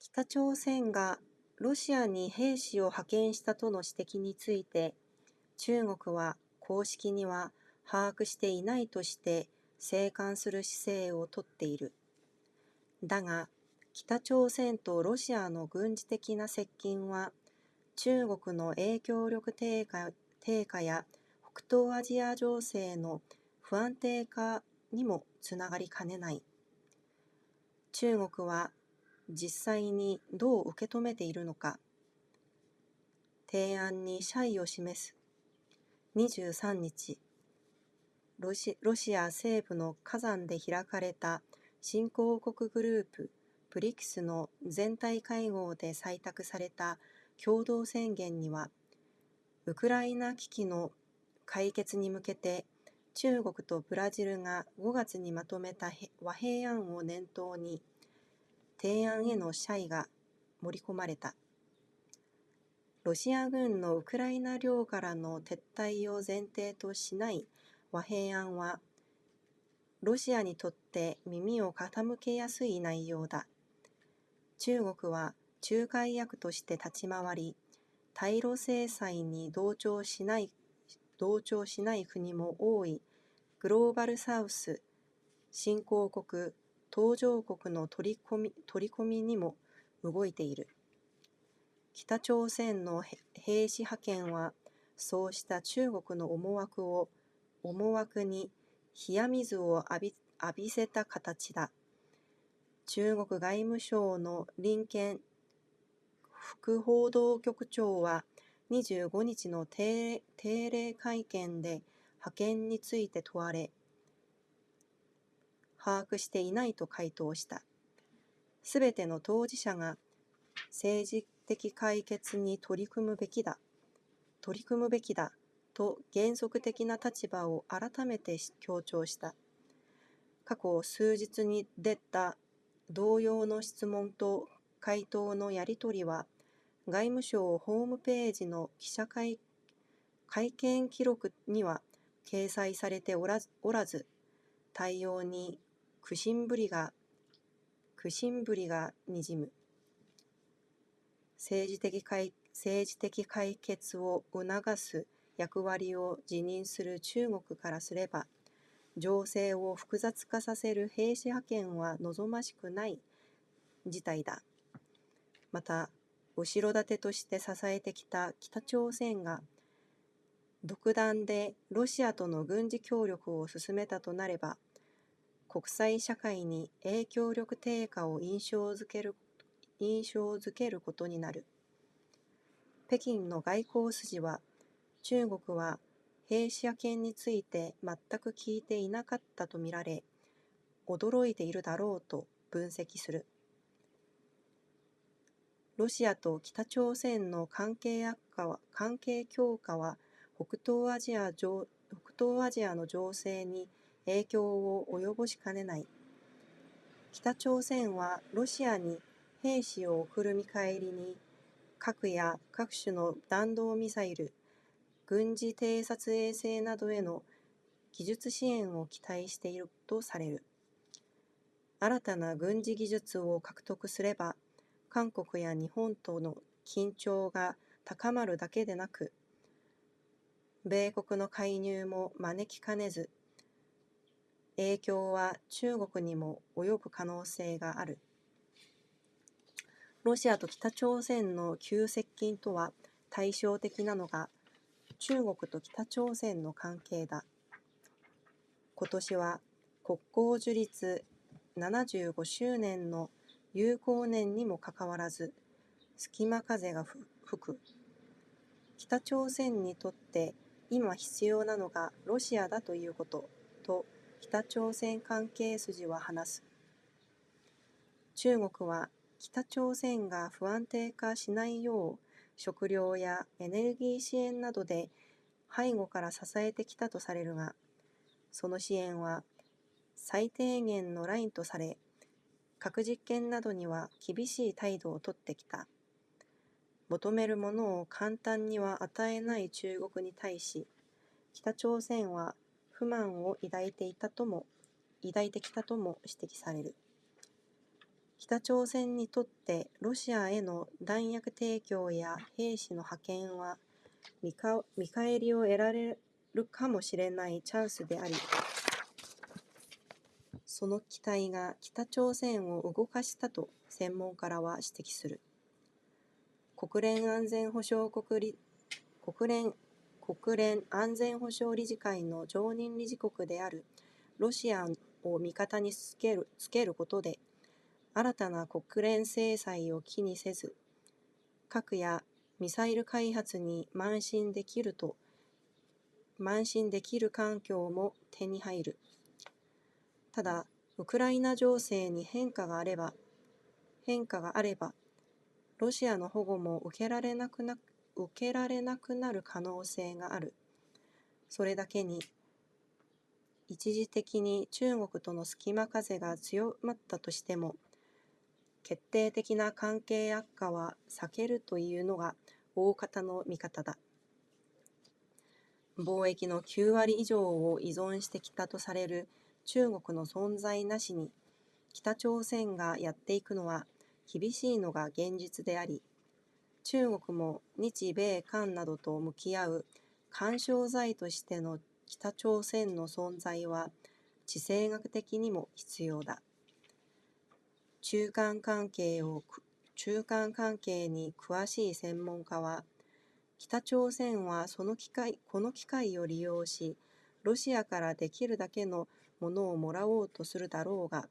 北朝鮮がロシアに兵士を派遣したとの指摘について、中国は公式には把握していないとして静観する姿勢をとっている。だが、北朝鮮とロシアの軍事的な接近は、中国の影響力低下や北東アジア情勢の不安定化にもつながりかねない。中国は実際にどう受け止めているのか。提案に謝意を示す。23日、ロシア西部の火山で開かれた新興国グループブリクスの全体会合で採択された共同宣言には、ウクライナ危機の解決に向けて中国とブラジルが5月にまとめた和平案を念頭に、提案への謝意が盛り込まれた。ロシア軍のウクライナ領からの撤退を前提としない和平案は、ロシアにとって耳を傾けやすい内容だ。中国は仲介役として立ち回り、対ロ制裁に同調しない国も多いグローバルサウス、新興国、途上国の取り込みにも動いている。北朝鮮の兵士派遣は、そうした中国の思惑に冷や水を浴びせた形だ。中国外務省の林健副報道局長は25日の定例会見で派遣について問われ、把握していないと回答した。すべての当事者が政治的解決に取り組むべきだと原則的な立場を改めて強調した。過去数日に出た同様の質問と回答のやり取りは、外務省ホームページの記者会見記録には掲載されておらず、対応に苦心ぶりがにじむ。政治的解決を促す役割を辞任する中国からすれば、情勢を複雑化させる兵士派遣は望ましくない事態だ。また、後ろ盾として支えてきた北朝鮮が独断でロシアとの軍事協力を進めたとなれば、国際社会に影響力低下を印象づけることになる。北京の外交筋は、中国は兵士派遣について全く聞いていなかったとみられ、驚いているだろうと分析する。ロシアと北朝鮮の関係強化は北東アジアの情勢に影響を及ぼしかねない。北朝鮮はロシアに兵士を送る見返りに、核や各種の弾道ミサイル、軍事偵察衛星などへの技術支援を期待しているとされる。新たな軍事技術を獲得すれば、韓国や日本との緊張が高まるだけでなく、米国の介入も招きかねず、影響は中国にも及ぶ可能性がある。ロシアと北朝鮮の急接近とは対照的なのが、中国と北朝鮮の関係だ。今年は国交樹立75周年の友好年にもかかわらず、隙間風が吹く。北朝鮮にとって今必要なのがロシアだということと、北朝鮮関係筋は話す。中国は北朝鮮が不安定化しないよう、食料やエネルギー支援などで背後から支えてきたとされるが、その支援は最低限のラインとされ、核実験などには厳しい態度をとってきた。求めるものを簡単には与えない中国に対し、北朝鮮は不満を抱いてきたとも指摘される。北朝鮮にとってロシアへの弾薬提供や兵士の派遣は見返りを得られるかもしれないチャンスであり、その期待が北朝鮮を動かしたと専門家らは指摘する。国連安全保障理事会の常任理事国であるロシアを味方につけることで、新たな国連制裁を気にせず、核やミサイル開発に慢心できる環境も手に入る。ただ、ウクライナ情勢に変化があれば、ロシアの保護も受けられなくなる可能性がある。それだけに、一時的に中国との隙間風が強まったとしても、決定的な関係悪化は避けるというのが大方の見方だ。貿易の9割以上を依存してきたとされる中国の存在なしに、北朝鮮がやっていくのは厳しいのが現実であり、中国も日米韓などと向き合う緩衝材としての北朝鮮の存在は地政学的にも必要だ。中間関係に詳しい専門家は、北朝鮮はこの機会を利用し、ロシアからできるだけのものをもらおうとするだろうが、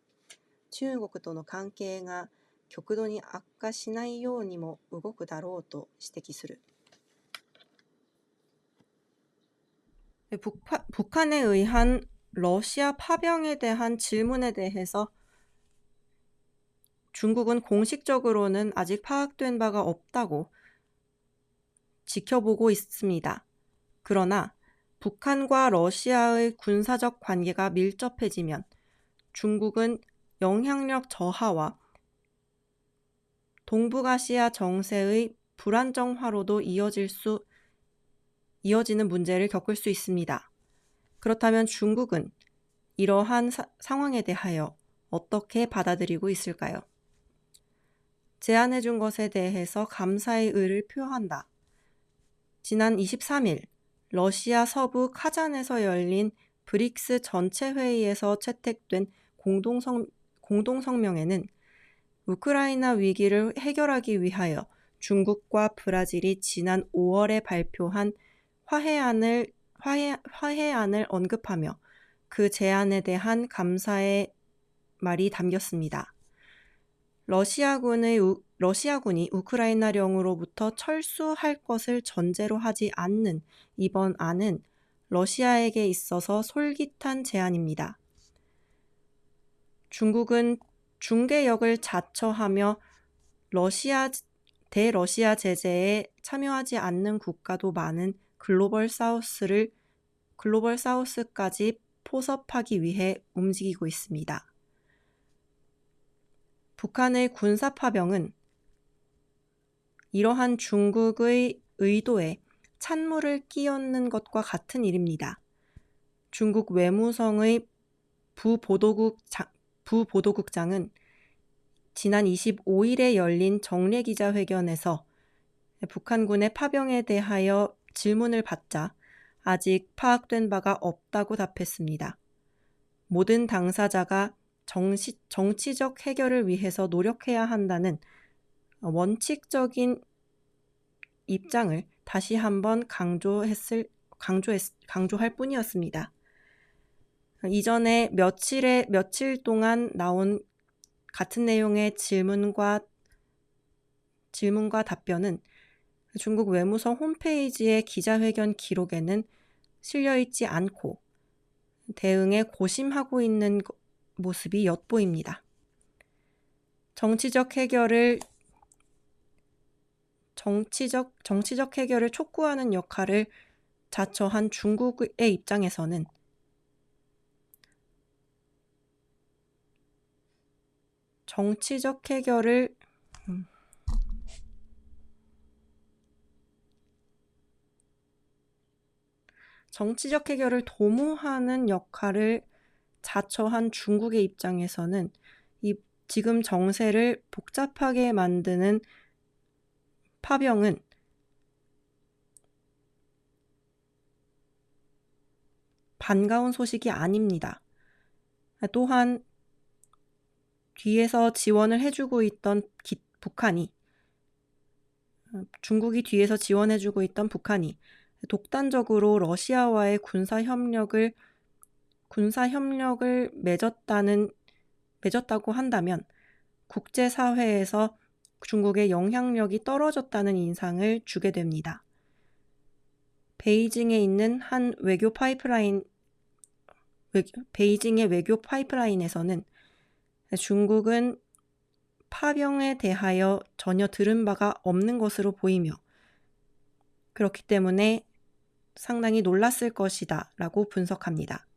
中国との関係が極度に悪化しないようにも動くだろうと指摘する。북한에 의한 러시아 파병에 대한 질문에 대해서 중국은 공식적으로는 아직 파악된 바가 없다고 지켜보고 있습니다. 그러나 북한과 러시아의 군사적 관계가 밀접해지면 중국은 영향력 저하와 동북아시아 정세의 불안정화로도 이어지는 문제를 겪을 수 있습니다. 그렇다면 중국은 이러한 상황에 대하여 어떻게 받아들이고 있을까요? 제안해준 것에 대해서 감사의 의를 표한다. 지난 23일 러시아 서부 카잔에서 열린 브릭스 전체 회의에서 채택된 공동성명에는 우크라이나 위기를 해결하기 위하여 중국과 브라질이 지난 5월에 발표한 화해안을 언급하며 그 제안에 대한 감사의 말이 담겼습니다. 러시아군이 우크라이나령으로부터 철수할 것을 전제로 하지 않는 이번 안은 러시아에게 있어서 솔깃한 제안입니다. 중국은 중개 역을 자처하며 대러시아 제재에 참여하지 않는 국가도 많은 글로벌 사우스까지 포섭하기 위해 움직이고 있습니다. 북한의 군사 파병은 이러한 중국의 의도에 찬물을 끼얹는 것과 같은 일입니다. 중국 외무성의 부보도국장은 지난 25일에 열린 정례 기자회견에서 북한군의 파병에 대하여 질문을 받자 아직 파악된 바가 없다고 답했습니다. 모든 당사자가 정치적 해결을 위해서 노력해야 한다는 원칙적인 입장을 다시 한번 강조할 뿐이었습니다. 이전에 며칠 동안 나온 같은 내용의 질문과 답변은 중국 외무성 홈페이지의 기자회견 기록에는 실려있지 않고 대응에 고심하고 있는 모습이 엿보입니다. 정치적 해결을 촉구하는 역할을 자처한 중국의 입장에서는 정치적 해결을 도모하는 역할을 자처한 중국의 입장에서는 이 지금 정세를 복잡하게 만드는 파병은 반가운 소식이 아닙니다. 또한 뒤에서 지원을 해주고 있던 중국이 뒤에서 지원해주고 있던 북한이 독단적으로 러시아와의 군사 협력을 맺었다고 한다면 국제사회에서 중국의 영향력이 떨어졌다는 인상을 주게 됩니다. 베이징에 있는 한 베이징의 외교 파이프라인에서는 중국은 파병에 대하여 전혀 들은 바가 없는 것으로 보이며 그렇기 때문에 상당히 놀랐을 것이다 라고 분석합니다.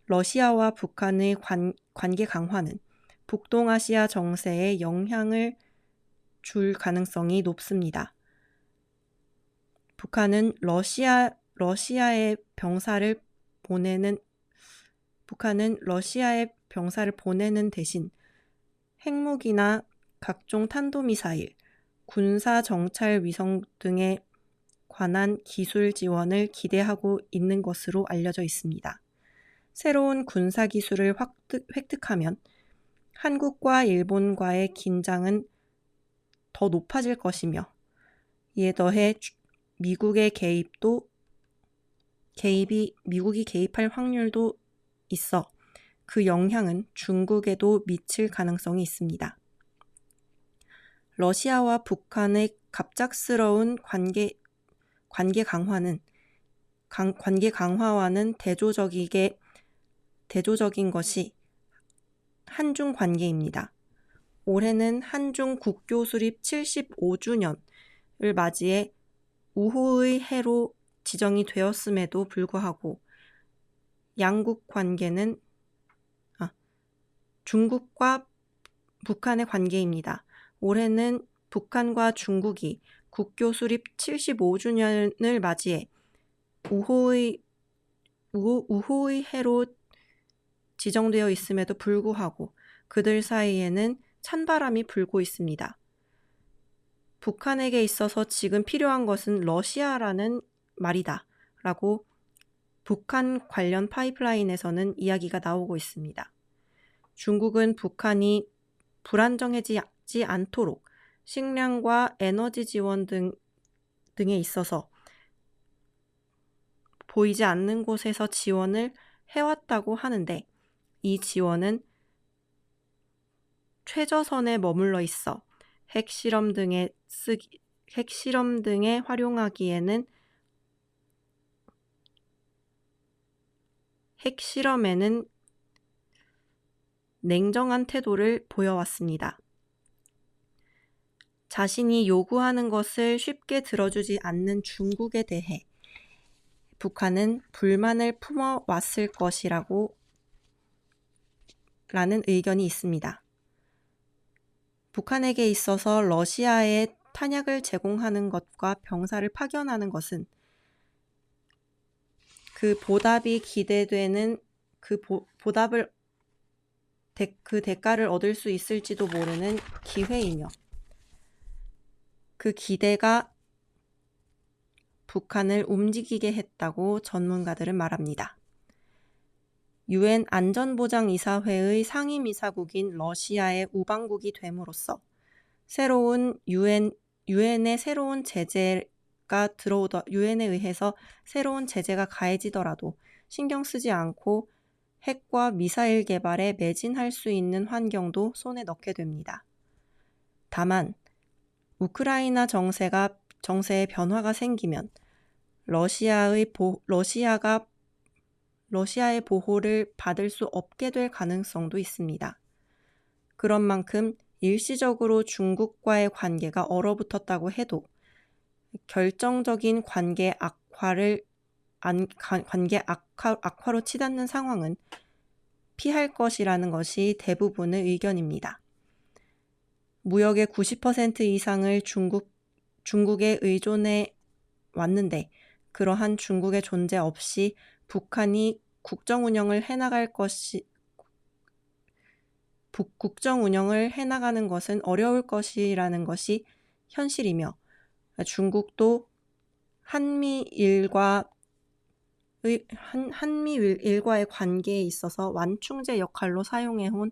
러시아와 북한의 관계 강화는 북동아시아 정세에 영향을 줄 가능성이 높습니다. 북한은 러시아에 병사를 보내는 대신 핵무기나 각종 탄도미사일, 군사 정찰 위성 등에 관한 기술 지원을 기대하고 있는 것으로 알려져 있습니다. 새로운 군사 기술을 획득하면 한국과 일본과의 긴장은 더 높아질 것이며 이에 더해 미국이 개입할 확률도 있어 그 영향은 중국에도 미칠 가능성이 있습니다. 러시아와 북한의 갑작스러운 관계 강화와는 대조적인 것이 한중 관계입니다. 올해는 한중 국교 수립 75주년을 맞이해 우호의 해로 지정이 되었음에도 불구하고 양국 관계는 중국과 북한의 관계입니다. 올해는 북한과 중국이 국교 수립 75주년을 맞이해 우호의 해로 지정되어 있음에도 불구하고 그들 사이에는 찬바람이 불고 있습니다. 북한에게 있어서 지금 필요한 것은 러시아라는 말이다 라고 북한 관련 파이프라인에서는 이야기가 나오고 있습니다. 중국은 북한이 불안정해지지 않도록 식량과 에너지 지원 등에 있어서 보이지 않는 곳에서 지원을 해왔다고 하는데 이 지원은 최저선에 머물러 있어 핵실험 등에 활용하기에는 핵실험에는 냉정한 태도를 보여왔습니다. 자신이 요구하는 것을 쉽게 들어주지 않는 중국에 대해 북한은 불만을 품어왔을 것이라고 라는 의견이 있습니다. 북한에게 있어서 러시아에 탄약을 제공하는 것과 병사를 파견하는 것은 그 보답이 기대되는 그 대가를 얻을 수 있을지도 모르는 기회이며 그 기대가 북한을 움직이게 했다고 전문가들은 말합니다. 유엔 안전보장이사회의 상임이사국인 러시아의 우방국이 됨으로써 유엔에 의해서 새로운 제재가 가해지더라도 신경 쓰지 않고 핵과 미사일 개발에 매진할 수 있는 환경도 손에 넣게 됩니다. 다만 우크라이나 정세에 변화가 생기면 러시아의 보호를 받을 수 없게 될 가능성도 있습니다. 그런 만큼 일시적으로 중국과의 관계가 얼어붙었다고 해도 결정적인 관계 악화로 치닫는 상황은 피할 것이라는 것이 대부분의 의견입니다. 무역의 90% 이상을 중국에 의존해 왔는데 그러한 중국의 존재 없이 북한이 국정 운영을 해나갈 국정 운영을 해나가는 것은 어려울 것이라는 것이 현실이며 중국도 한미일과의 관계에 있어서 완충제 역할로 사용해온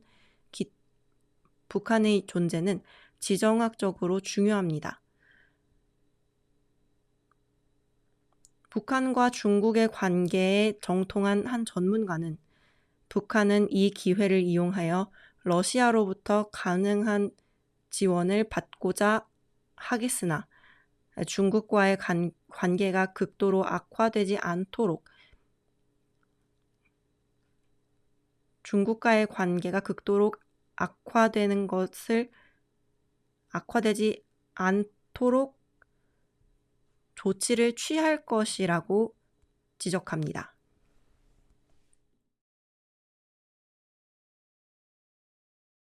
북한의 존재는 지정학적으로 중요합니다. 북한과 중국의 관계에 정통한 한 전문가는 북한은 이 기회를 이용하여 러시아로부터 가능한 지원을 받고자 하겠으나 중국과의 관계가 극도로 악화되지 않도록 악화되지 않도록 조치를 취할 것이라고 지적합니다.